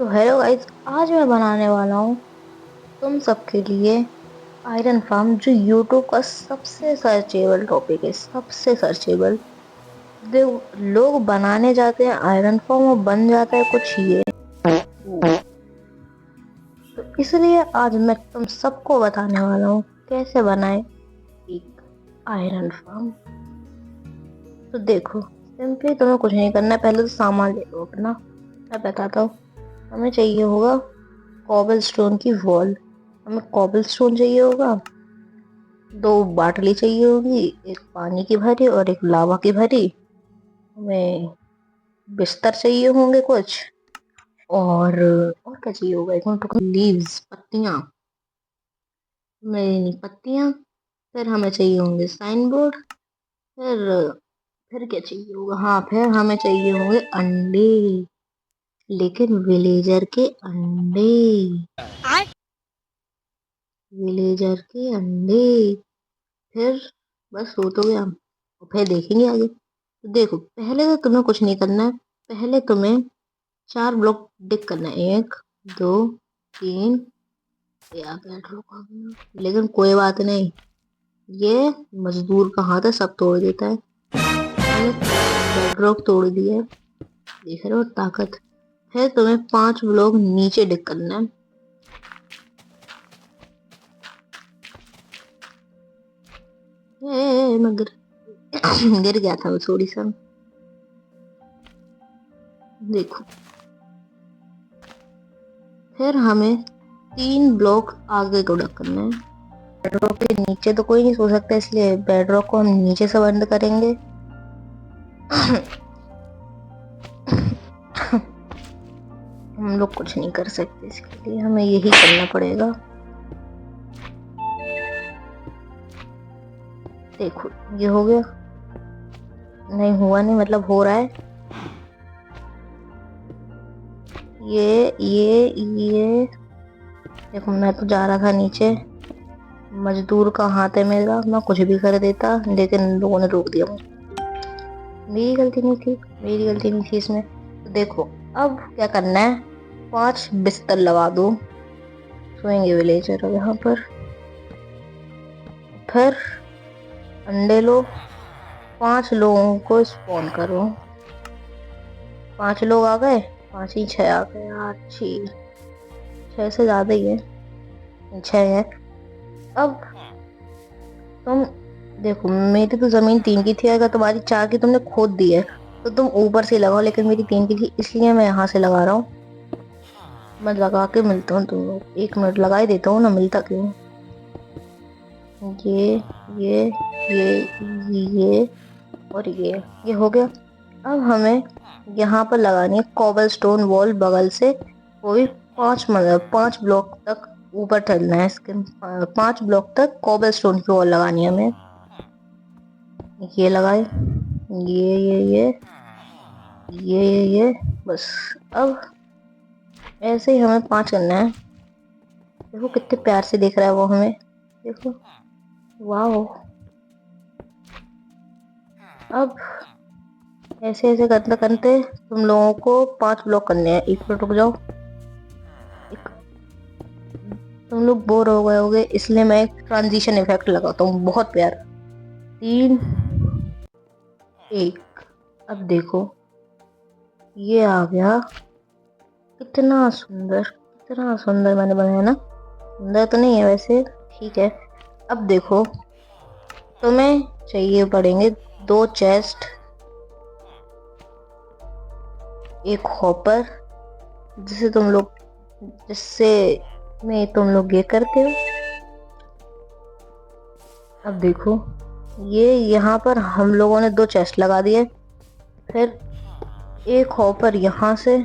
तो hello guys, आज मैं बनाने वाला हूँ तुम सबके लिए आयरन फार्म, जो यूट्यूब का सबसे सर्चेबल टॉपिक है। सबसे सर्चेबल। लोग बनाने जाते हैं आयरन फार्म और बन जाता है कुछ ये। तो इसलिए आज मैं तुम सबको बताने वाला हूँ कैसे बनाए एक आयरन फार्म। तो देखो, सिंपली तुम्हें कुछ नहीं करना है। पहले तो सामान ले लो अपना। मैं बताता हूँ। हमें चाहिए होगा कॉबल स्टोन की वॉल। हमें कॉबल स्टोन चाहिए होगा। 2 बाटली चाहिए होगी, एक पानी की भरी और एक लावा की भरी। हमें बिस्तर चाहिए होंगे कुछ। और क्या चाहिए होगा, एक मिनट, लीव्स, पत्तियां, नहीं पत्तियां। फिर हमें चाहिए होंगे साइन बोर्ड। फिर फिर क्या चाहिए होगा, हाँ फिर हमें चाहिए होंगे अंडे, लेकिन विलेजर के अंडे। विलेजर के अंडे। फिर बस हो तो गया। और फिर देखेंगे आगे। तो देखो, पहले तो तुम्हें कुछ नहीं करना है। पहले तुम्हें 4 ब्लॉक डिग करना है। 1, 2, 3। यार बैठ रुको, लेकिन कोई बात नहीं। ये मजदूर का हाथ है, सब तोड़ देता है। हमने बेडरॉक तोड़ दिया है, देख रहे हो ताकत। फिर तुम्हें 5 ब्लॉक नीचे डिग करना है। मैं गिर गिर गया था, वो थोड़ी सा। देखो, फिर हमें 3 ब्लॉक आगे को डक करना है। बेडरॉक के नीचे तो कोई नहीं सो सकता, इसलिए बेडरॉक को हम नीचे से बंद करेंगे। हम लोग कुछ नहीं कर सकते, इसके लिए हमें यही करना पड़ेगा। देखो, ये हो गया। नहीं हुआ, नहीं मतलब हो रहा है। ये देखो, मैं तो जा रहा था नीचे। मजदूर का हाथ है मेरा, मैं कुछ भी कर देता, लेकिन इन लोगों ने रोक दिया मुझे। मेरी गलती नहीं थी, मेरी गलती नहीं थी इसमें। तो देखो, अब क्या करना है। 5 बिस्तर लगा दो, सोएंगे विलेजर अब यहाँ पर। फिर अंडे लो, 5 लोगों को स्पॉन करो। 5 लोग आ गए, 5 ही 6 आ गए यार। 6 से ज्यादा ही है, 6 है। अब तुम देखो, मेरी तो जमीन 3 की थी, अगर तुम्हारी 4 की तुमने खोद दी है तो तुम ऊपर से लगाओ, लेकिन मेरी 3 की थी इसलिए मैं यहाँ से लगा रहा हूँ। मैं लगा के मिलता हूँ तुम लोग, 1 मिनट लगा ही देता हूँ ना, मिलता क्यों। ये ये ये और ये हो गया। अब हमें यहाँ पर लगानी है कॉबल स्टोन वॉल बगल से। वो भी 5 ब्लॉक तक ऊपर चलना है इसके। 5 ब्लॉक तक कॉबल स्टोन की वॉल लगानी है हमें। ये लगाए, ये बस। अब ऐसे ही हमें 5 करना है। देखो कितने प्यार से देख रहा है वो हमें, देखो। वाह। अब ऐसे ऐसे करते करते तुम लोगों को 5 ब्लॉक करने हैं। 1 मिनट रुक जाओ। तुम लोग बोर हो गए होगे, इसलिए मैं एक ट्रांजिशन इफेक्ट लगाता हूँ, बहुत प्यारा। 3, 1। अब देखो, ये आ गया। कितना सुंदर, कितना सुंदर मैंने बनाया ना। सुंदर तो नहीं है वैसे, ठीक है। अब देखो, तुम्हें चाहिए पड़ेंगे 2 चेस्ट, एक हॉपर, जिससे में तुम लोग ये करते हो। अब देखो, ये यहाँ पर हम लोगों ने 2 चेस्ट लगा दिए। फिर एक हॉपर यहाँ से,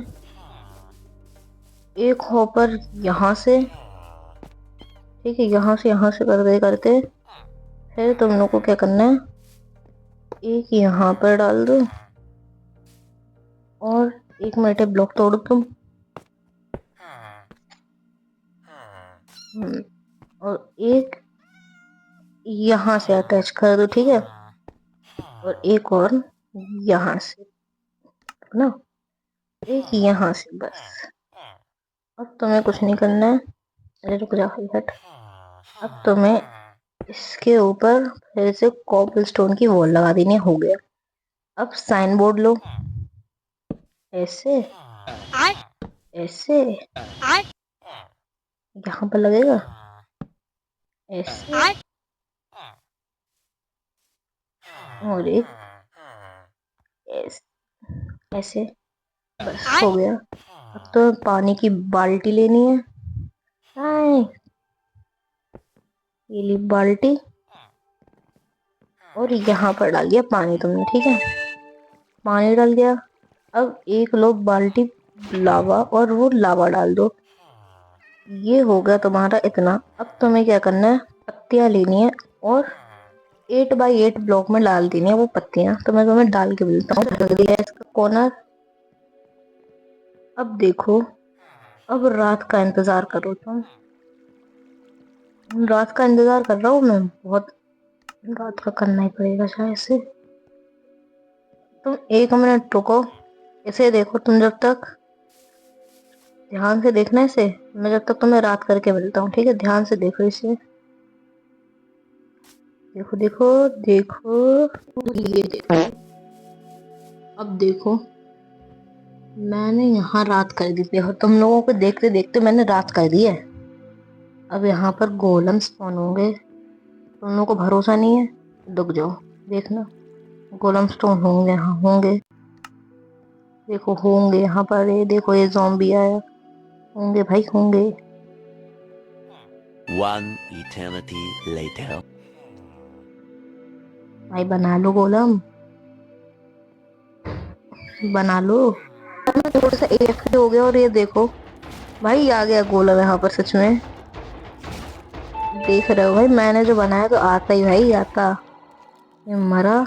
एक हॉपर यहाँ से, ठीक है। यहाँ से करते करते फिर तुम लोग को क्या करना है, एक यहाँ पर डाल दो। और 1 मिनट ब्लॉक तोड़ो तुम। और एक यहाँ से अटैच कर दो, ठीक है। और एक और यहाँ से ना, एक यहाँ से, बस। अब तुम्हें कुछ नहीं करना है। अरे रुक जा भाई, हट। अब तुम्हें इसके ऊपर फिर से कॉबल स्टोन की वॉल लगा देनी है, हो गया। अब साइन बोर्ड लो, ऐसे ऐसे यहाँ पर लगेगा, ऐसे और एक ऐसे, बस हो गया। अब तो पानी की बाल्टी लेनी है। हाय, ये ली बाल्टी और यहाँ पर डाल दिया पानी तुमने, ठीक है। पानी डाल दिया। अब एक लो बाल्टी लावा और वो लावा डाल दो। ये हो गया तुम्हारा इतना। अब तुम्हें क्या करना है, पत्तियां लेनी है और 8x8 ब्लॉक में डाल देनी है वो पत्तियां। तो मैं तुम्हें डाल के मिलता हूँ। इसका कॉर्नर। अब देखो, अब रात का इंतजार करो तुम। रात का इंतजार कर रहा हूँ मैं बहुत। रात का करना ही पड़ेगा शायद से। तुम 1 मिनट रुको, इसे देखो तुम जब तक। ध्यान से देखना इसे। मैं जब तक तुम्हें रात करके मिलता हूँ, ठीक है। ध्यान से देखो इसे। देखो देखो देखो, ये देखो। अब देखो, मैंने यहाँ रात कर दी थी और तुम लोगों को देखते देखते मैंने रात कर दी है। अब यहाँ पर गोलम स्पॉन होंगे। तुम लोगों को भरोसा नहीं है, रुक जाओ, देखना। गोलम स्टोन होंगे, हाँ होंगे। देखो होंगे यहाँ पर। ये देखो, ये ज़ॉम्बी आया। होंगे भाई, होंगे। One eternity later. भाई बना लो गोलम, बना लो। मैं थोड़ा सा AFK हो गया और ये देखो भाई, आ गया गोलम यहाँ पर सच में। देख रहे हो भाई, मैंने जो बनाया तो आता ही भाई, आता। ये मरा।